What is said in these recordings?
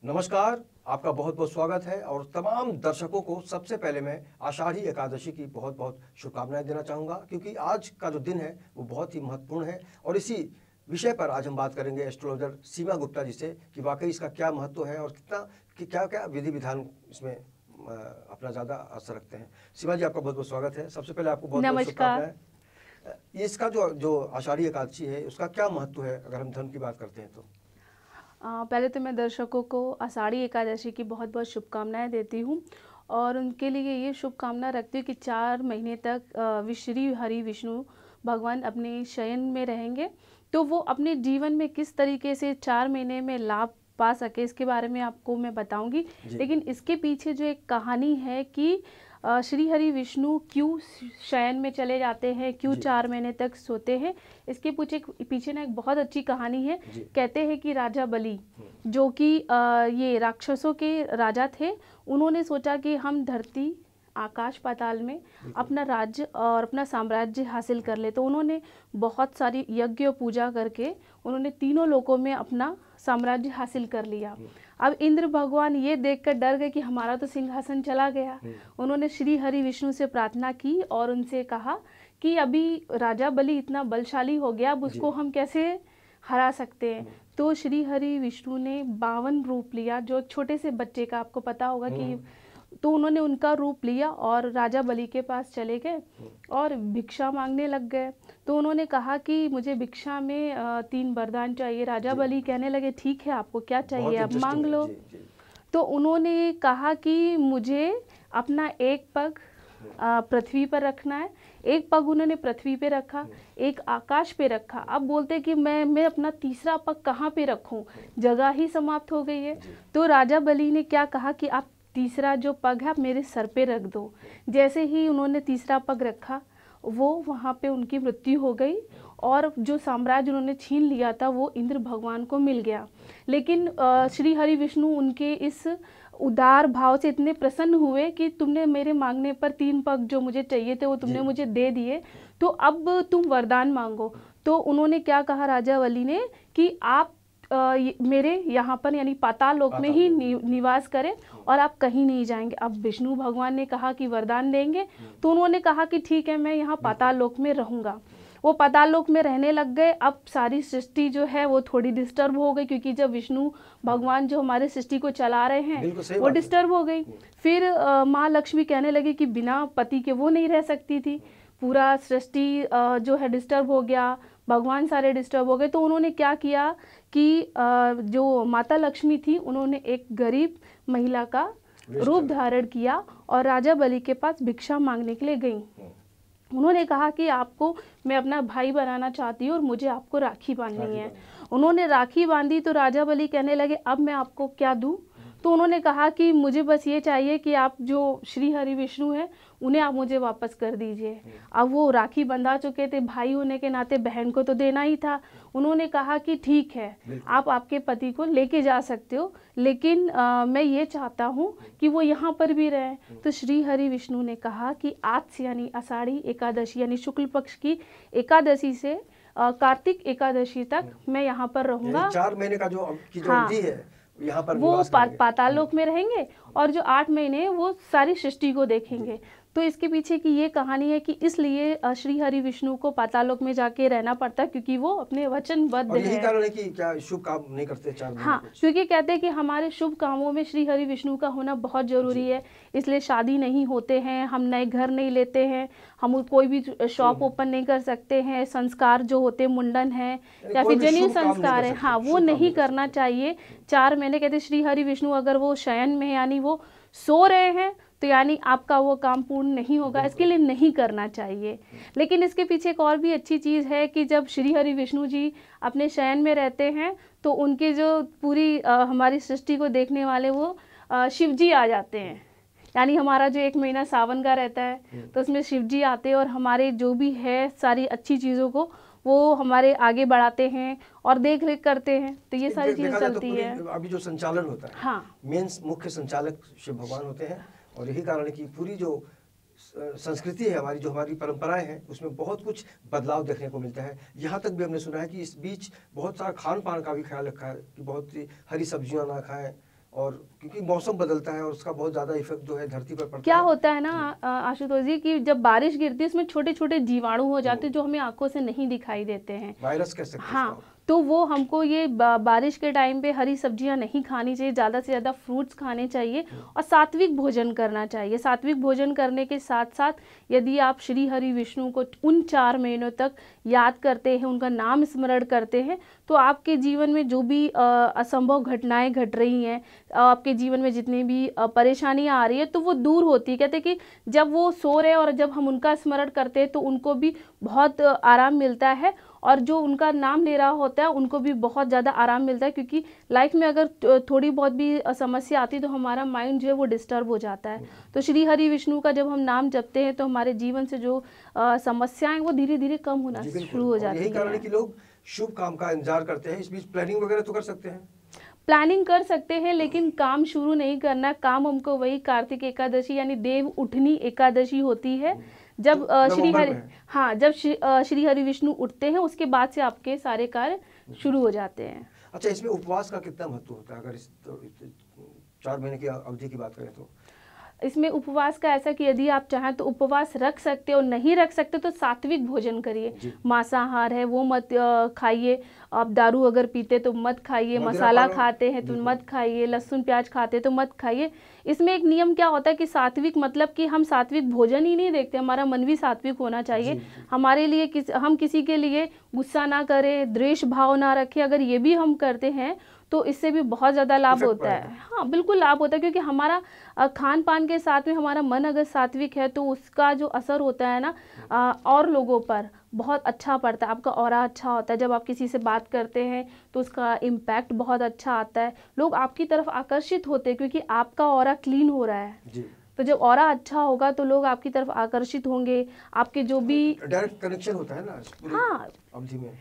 नमस्कार, आपका बहुत बहुत स्वागत है और तमाम दर्शकों को सबसे पहले मैं आषाढ़ी एकादशी की बहुत बहुत शुभकामनाएं देना चाहूँगा, क्योंकि आज का जो दिन है वो बहुत ही महत्वपूर्ण है। और इसी विषय पर आज हम बात करेंगे एस्ट्रोलॉजर सीमा गुप्ता जी से कि वाकई इसका क्या महत्व है और कितना कि क्या क्या विधि विधान इसमें अपना ज़्यादा असर रखते हैं। सीमा जी, आपका बहुत बहुत स्वागत है। सबसे पहले आपको बहुत बहुत शुभकामनाएं। इसका जो आषाढ़ी एकादशी है उसका क्या महत्व है, अगर हम धर्म की बात करते हैं तो? पहले तो मैं दर्शकों को आषाढ़ी एकादशी की बहुत बहुत शुभकामनाएं देती हूँ और उनके लिए ये शुभकामना रखती हूँ कि 4 महीने तक श्री हरि विष्णु भगवान अपने शयन में रहेंगे, तो वो अपने जीवन में किस तरीके से 4 महीने में लाभ पा सके इसके बारे में आपको मैं बताऊंगी। लेकिन इसके पीछे जो एक कहानी है कि श्री हरि विष्णु क्यों शयन में चले जाते हैं, क्यों 4 महीने तक सोते हैं, इसके पीछे ना एक बहुत अच्छी कहानी है। कहते हैं कि राजा बलि, जो कि ये राक्षसों के राजा थे, उन्होंने सोचा कि हम धरती आकाश पाताल में अपना राज्य और अपना साम्राज्य हासिल कर ले। तो उन्होंने बहुत सारी यज्ञ पूजा करके उन्होंने तीनों लोकों में अपना साम्राज्य हासिल कर लिया। अब इंद्र भगवान ये देखकर डर गए कि हमारा तो सिंहासन चला गया। उन्होंने श्री हरि विष्णु से प्रार्थना की और उनसे कहा कि अभी राजा बलि इतना बलशाली हो गया, अब उसको हम कैसे हरा सकते हैं। तो श्री हरि विष्णु ने 52 रूप लिया, जो छोटे से बच्चे का आपको पता होगा कि, तो उन्होंने उनका रूप लिया और राजा बलि के पास चले गए और भिक्षा मांगने लग गए। तो उन्होंने कहा कि मुझे भिक्षा में 3 वरदान चाहिए। राजा बलि कहने लगे ठीक है, आपको क्या चाहिए आप मांग लो। तो उन्होंने कहा कि मुझे अपना एक पग पृथ्वी पर रखना है, एक पग उन्होंने पृथ्वी पे रखा, एक आकाश पे रखा। अब बोलते कि मैं अपना तीसरा पग कहाँ पे रखूं, जगह ही समाप्त हो गई है। तो राजा बलि ने क्या कहा कि आप तीसरा जो पग है आप मेरे सर पे रख दो। जैसे ही उन्होंने तीसरा पग रखा, वो वहाँ पे उनकी मृत्यु हो गई और जो साम्राज्य उन्होंने छीन लिया था वो इंद्र भगवान को मिल गया। लेकिन श्री हरि विष्णु उनके इस उदार भाव से इतने प्रसन्न हुए कि तुमने मेरे मांगने पर 3 पग जो मुझे चाहिए थे वो तुमने मुझे दे दिए, तो अब तुम वरदान मांगो। तो उन्होंने क्या कहा राजा बलि ने कि आप मेरे यहाँ पर यानी पाताल लोक में ही निवास करें और आप कहीं नहीं जाएंगे। अब विष्णु भगवान ने कहा कि वरदान देंगे, तो उन्होंने कहा कि ठीक है, मैं यहाँ पाताल लोक में रहूँगा। वो पाताल लोक में रहने लग गए। अब सारी सृष्टि जो है वो थोड़ी डिस्टर्ब हो गई, क्योंकि जब विष्णु भगवान जो हमारे सृष्टि को चला रहे हैं वो डिस्टर्ब हो गई। फिर माँ लक्ष्मी कहने लगी कि बिना पति के वो नहीं रह सकती थी, पूरा सृष्टि जो है डिस्टर्ब हो गया, भगवान सारे डिस्टर्ब हो गए। तो उन्होंने क्या किया कि जो माता लक्ष्मी थी उन्होंने एक गरीब महिला का रूप धारण किया और राजा बलि के पास भिक्षा मांगने के लिए गई। उन्होंने कहा कि आपको मैं अपना भाई बनाना चाहती हूँ और मुझे आपको राखी बांधनी है। उन्होंने राखी बांधी तो राजा बलि कहने लगे अब मैं आपको क्या दूँ। तो उन्होंने कहा कि मुझे बस ये चाहिए कि आप जो श्री हरि विष्णु हैं उन्हें आप मुझे वापस कर दीजिए। अब वो राखी बंधा चुके थे, भाई होने के नाते बहन को तो देना ही था। उन्होंने कहा कि ठीक है, आप आपके पति को लेके जा सकते हो, लेकिन मैं ये चाहता हूँ कि वो यहाँ पर भी रहें। तो श्री हरि विष्णु ने कहा कि आज से यानी आषाढ़ी एकादशी यानी शुक्ल पक्ष की एकादशी से कार्तिक एकादशी तक मैं यहाँ पर रहूँगा। 4 महीने का जो अवधि है यहाँ पर वो पाताल लोक में रहेंगे और जो 8 महीने वो सारी सृष्टि को देखेंगे। तो इसके पीछे की ये कहानी है कि इसलिए श्री हरि विष्णु को पाताल लोक में जाके रहना पड़ता है, क्योंकि वो अपने वचनबद्ध है। यही कारण है कि क्या शुभ काम नहीं करते 4 महीने? हाँ, क्योंकि कहते हैं कि हमारे शुभ कामों में श्री हरि विष्णु का होना बहुत जरूरी है। इसलिए शादी नहीं होते हैं, हम नए घर नहीं लेते हैं, हम कोई भी शॉप ओपन नहीं कर सकते हैं, संस्कार जो होते मुंडन है या फिर जनेऊ संस्कार है, हाँ वो नहीं करना चाहिए 4 महीने। कहते श्री हरि विष्णु अगर वो शयन में यानी वो सो रहे हैं तो यानी आपका वो काम पूर्ण नहीं होगा, इसके लिए नहीं करना चाहिए। लेकिन इसके पीछे एक और भी अच्छी चीज़ है कि जब श्री हरि विष्णु जी अपने शयन में रहते हैं तो उनके जो पूरी हमारी सृष्टि को देखने वाले वो शिव जी आ जाते हैं। यानी हमारा जो 1 महीना सावन का रहता है तो उसमें शिव जी आते हैं और हमारे जो भी है सारी अच्छी चीज़ों को वो हमारे आगे बढ़ाते हैं और देख रेख करते हैं। तो ये सारी चीज़ें चलती है। अभी जो संचालन होता है, हाँ, मेन मुख्य संचालक शिव भगवान होते हैं और यही कारण है कि पूरी जो संस्कृति है हमारी, जो हमारी परंपराएं हैं, उसमें बहुत कुछ बदलाव देखने को मिलता है। यहाँ तक भी हमने सुना है कि इस बीच बहुत सारा खान पान का भी ख्याल रखा है कि बहुत सी हरी सब्जियां ना खाएं और क्योंकि मौसम बदलता है और उसका बहुत ज़्यादा इफेक्ट जो है धरती पर पड़ता क्या है। होता है ना आशुतोष जी, कि जब बारिश गिरती है इसमें छोटे छोटे जीवाणु हो जाते हैं जो हमें आंखों से नहीं दिखाई देते हैं। वायरस कह सकते हैं हाँ, इसको। तो वो हमको ये बारिश के टाइम पे हरी सब्जियां नहीं खानी चाहिए, ज़्यादा से ज़्यादा फ्रूट्स खाने चाहिए और सात्विक भोजन करना चाहिए। सात्विक भोजन करने के साथ साथ यदि आप श्री हरि विष्णु को उन 4 महीनों तक याद करते हैं, उनका नाम स्मरण करते हैं, तो आपके जीवन में जो भी असंभव घटनाएं घट रही हैं, आपके जीवन में जितनी भी परेशानियां आ रही है, तो वो दूर होती है। कहते हैं कि जब वो सो रहे और जब हम उनका स्मरण करते हैं तो उनको भी बहुत आराम मिलता है और जो उनका नाम ले रहा होता है उनको भी बहुत ज़्यादा आराम मिलता है, क्योंकि लाइफ में अगर थोड़ी बहुत भी समस्या आती है तो हमारा माइंड जो है वो डिस्टर्ब हो जाता है। तो श्री हरि विष्णु का जब हम नाम जपते हैं तो हमारे जीवन से जो समस्याएं वो धीरे धीरे कम होना शुरू हो जाती है। यही कारण है कि लोग शुभ काम का इंतजार करते हैं। इस बीच प्लानिंग वगैरह तो कर सकते हैं, प्लानिंग कर सकते हैं, लेकिन काम शुरू नहीं करना। काम हमको वही कार्तिक एकादशी यानी देव उठनी एकादशी होती है, जब जब श्री हरि विष्णु उठते हैं उसके बाद से आपके सारे कार्य शुरू हो जाते हैं। अच्छा, इसमें उपवास का कितना महत्व होता है? अगर इस 4 महीने की अवधि की बात करें तो इसमें उपवास का ऐसा कि यदि आप चाहें तो उपवास रख सकते हो, नहीं रख सकते तो सात्विक भोजन करिए। मांसाहार है वो मत खाइए, आप दारू अगर पीते तो मत खाइए, मसाला खाते हैं तो मत खाइए, लहसुन प्याज खाते तो मत खाइए। इसमें एक नियम क्या होता है कि सात्विक मतलब कि हम सात्विक भोजन ही नहीं देखते, हमारा मन भी सात्विक होना चाहिए। हमारे लिए हम किसी के लिए गुस्सा ना करें, द्वेष भाव ना रखें। अगर ये भी हम करते हैं तो इससे भी बहुत ज़्यादा लाभ होता है। हाँ, बिल्कुल लाभ होता है, क्योंकि हमारा खान पान के साथ में हमारा मन अगर सात्विक है तो उसका जो असर होता है ना और लोगों पर बहुत अच्छा पड़ता है। आपका ऑरा अच्छा होता है, जब आप किसी से बात करते हैं तो उसका इम्पैक्ट बहुत अच्छा आता है, लोग आपकी तरफ आकर्षित होते हैं क्योंकि आपका ऑरा क्लीन हो रहा है जी। तो जब ऑरा अच्छा होगा तो लोग आपकी तरफ आकर्षित होंगे। आपके जो भी डायरेक्ट कनेक्शन होता है ना, हाँ, अवधि में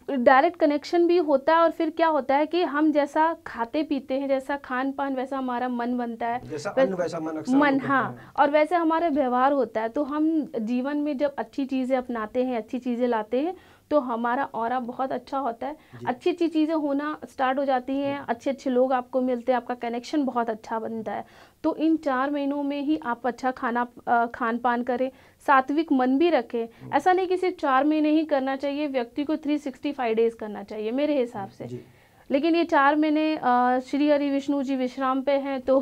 डायरेक्ट कनेक्शन भी होता है। और फिर क्या होता है कि हम जैसा खाते पीते हैं, जैसा खान पान वैसा हमारा मन बनता है, जैसा अन्न वैसा मन हाँ, और वैसे हमारा व्यवहार होता है। तो हम जीवन में जब अच्छी चीज़ें अपनाते हैं, अच्छी चीज़ें लाते हैं तो हमारा ऑरा बहुत अच्छा होता है, अच्छी अच्छी चीज़ें होना स्टार्ट हो जाती हैं, अच्छे अच्छे लोग आपको मिलते हैं, आपका कनेक्शन बहुत अच्छा बनता है। तो इन 4 महीनों में ही आप अच्छा खान पान करें, सात्विक मन भी रखें। ऐसा नहीं कि सिर्फ 4 महीने ही करना चाहिए, व्यक्ति को 365 डेज करना चाहिए मेरे हिसाब से। लेकिन ये 4 महीने श्री हरि विष्णु जी विश्राम पे हैं तो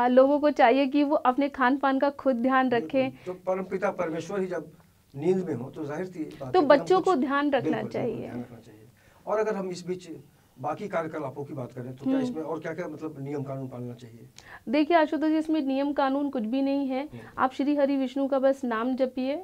लोगों को चाहिए कि वो अपने खान पान का खुद ध्यान रखें। तो परमपिता परमेश्वर ही जब नींद में हो तो जाहिर सी बात तो बच्चों को ध्यान रखना चाहिए। और अगर हम इस बीच बाकी कार्यकलापों की बात करें तो क्या इसमें और क्या क्या मतलब नियम कानून पालना चाहिए? देखिए आशुतोष जी, इसमें नियम कानून कुछ भी नहीं है। आप श्री हरि विष्णु का बस नाम जपिए,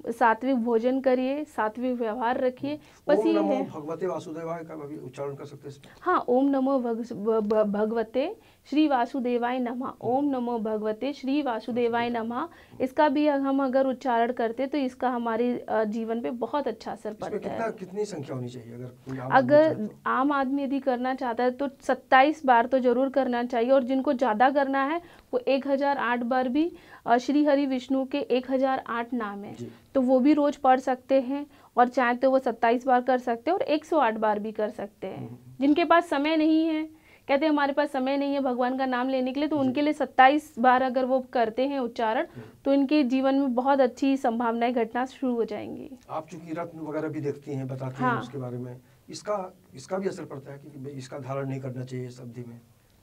सात्विक भोजन करिए, सात्विक व्यवहार रखिए, बस ये है। भगवते वासुदेवाय का भी उच्चारण कर सकते हैं। हाँ, ओम नमो भगवते श्री वासुदेवाय नमः, ओम नमो भगवते श्री वासुदेवाय नमः। इसका भी हम अगर उच्चारण करते तो इसका हमारे जीवन पे बहुत अच्छा असर पड़ता है। कितनी संख्या होनी चाहिए अगर आम आदमी यदि करना चाहता है तो 27 बार तो जरूर करना चाहिए, और जिनको ज़्यादा करना है वो 1008 बार भी श्री हरि विष्णु के 1008 नाम है तो वो भी रोज पढ़ सकते हैं, और चाहे तो वो 27 बार कर सकते हैं और 108 बार भी कर सकते हैं। जिनके पास समय नहीं है, कहते हैं हमारे पास समय नहीं है भगवान का नाम लेने के लिए, तो उनके लिए 27 बार अगर वो करते हैं उच्चारण तो इनके जीवन में बहुत अच्छी संभावनाएं घटना शुरू हो जाएंगी। आप चूंकि रत्न वगैरह भी देखती हैं, बताती हैं उसके बारे में, इसका भी असर पड़ता है कि इसका धारण नहीं करना चाहिए इस अवधि में,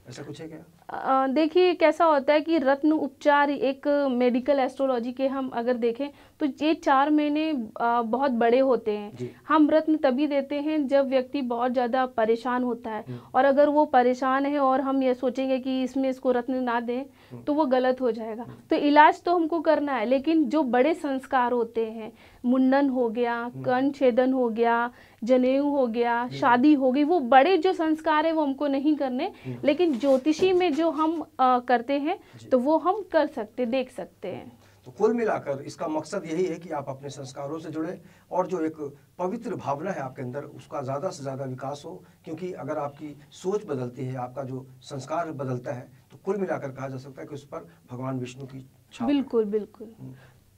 ऐसा कुछ है क्या? देखिए कैसा होता है कि रत्न उपचार एक मेडिकल एस्ट्रोलॉजी के हम अगर देखें तो ये 4 महीने बहुत बड़े होते हैं। हम रत्न तभी देते हैं जब व्यक्ति बहुत ज़्यादा परेशान होता है, और अगर वो परेशान है और हम ये सोचेंगे कि इसमें इसको रत्न ना दें तो वो गलत हो जाएगा। तो इलाज तो हमको करना है, लेकिन जो बड़े संस्कार होते हैं, मुंडन हो गया, कर्ण छेदन हो गया, जनेऊ हो गया, शादी हो गई, वो बड़े जो संस्कार है वो हमको नहीं करने, लेकिन ज्योतिषी में जो हम करते हैं तो वो हम कर सकते, देख सकते हैं। तो कुल मिलाकर इसका मकसद यही है कि आप अपने संस्कारों से जुड़े और जो एक पवित्र भावना है आपके अंदर उसका ज़्यादा से ज़्यादा विकास हो, क्योंकि अगर आपकी सोच बदलती है, आपका जो संस्कार बदलता है, तो कुल मिलाकर कहा जा सकता है कि उस पर भगवान विष्णु की छाप। बिल्कुल बिल्कुल।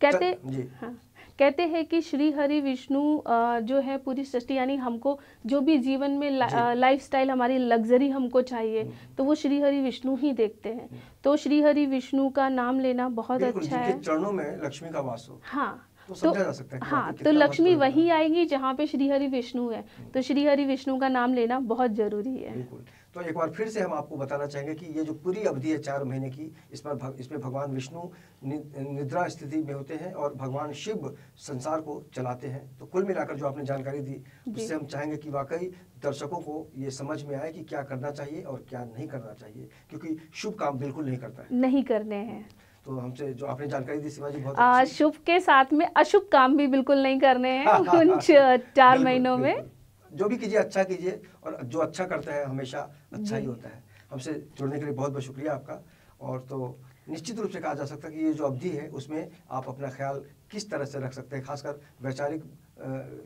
कहते कहते हैं कि श्री हरि विष्णु जो है पूरी सृष्टि, यानी हमको जो भी जीवन में लाइफस्टाइल हमारी लग्जरी हमको चाहिए तो वो श्री हरि विष्णु ही देखते हैं। तो श्री हरि विष्णु का नाम लेना बहुत अच्छा है। चरणों में लक्ष्मी का वास हो। हाँ, तो समझा जा सकता है कि हाँ, तो लक्ष्मी वही आएगी जहाँ पे श्री हरि विष्णु है। तो श्री हरि विष्णु का नाम लेना बहुत जरूरी है। बिल्कुल। तो एक बार फिर से हम आपको बताना चाहेंगे कि ये जो पूरी अवधि है 4 महीने की, इसमें भगवान विष्णु निद्रा स्थिति में होते हैं और भगवान शिव संसार को चलाते हैं। तो कुल मिलाकर जो आपने जानकारी दी उससे हम चाहेंगे कि वाकई दर्शकों को ये समझ में आए कि क्या करना चाहिए और क्या नहीं करना चाहिए, क्योंकि शुभ काम बिल्कुल नहीं करता है, नहीं करने हैं। तो हमसे जो आपने जानकारी दी शिवाजी बहुत अच्छी। शुभ के साथ में अशुभ काम भी बिल्कुल नहीं करने हैं उन 4 महीनों में। जो भी कीजिए अच्छा कीजिए, और जो अच्छा करता है हमेशा अच्छा ही होता है। हमसे जुड़ने के लिए बहुत बहुत शुक्रिया आपका। और तो निश्चित रूप से कहा जा सकता है कि ये जो अवधि है उसमें आप अपना ख्याल किस तरह से रख सकते हैं, खासकर वैचारिक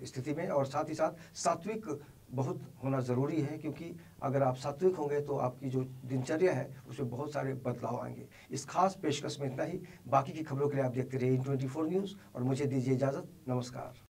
स्थिति में, और साथ ही साथ सात्विक बहुत होना ज़रूरी है, क्योंकि अगर आप सात्विक होंगे तो आपकी जो दिनचर्या है उसमें बहुत सारे बदलाव आएंगे। इस खास पेशकश में इतना ही। बाकी की खबरों के लिए आप देखते रहिए N24 न्यूज़ और मुझे दीजिए इजाज़त। नमस्कार।